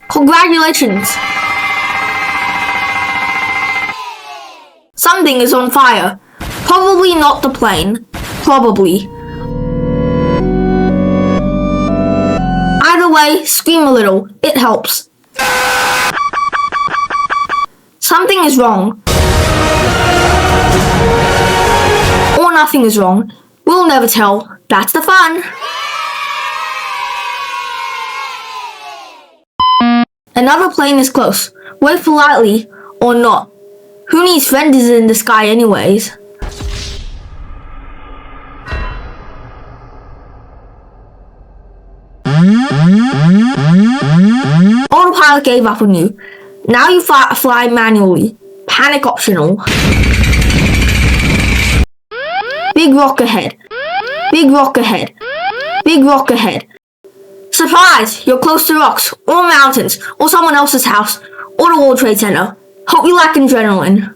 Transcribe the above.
Congratulations! Something is on fire. Probably not the plane. Probably. Either way, scream a little. It helps. Something is wrong. Or nothing is wrong. We'll never tell. That's the fun. Another plane is close. Wait politely, or not. Who needs fenders in the sky anyways? Autopilot gave up on you. Now you fly manually. Panic optional. Big rock ahead. Big rock ahead. Big rock ahead. Surprise! You're close to rocks, or mountains, or someone else's house, or the World Trade Center. Hope you like adrenaline.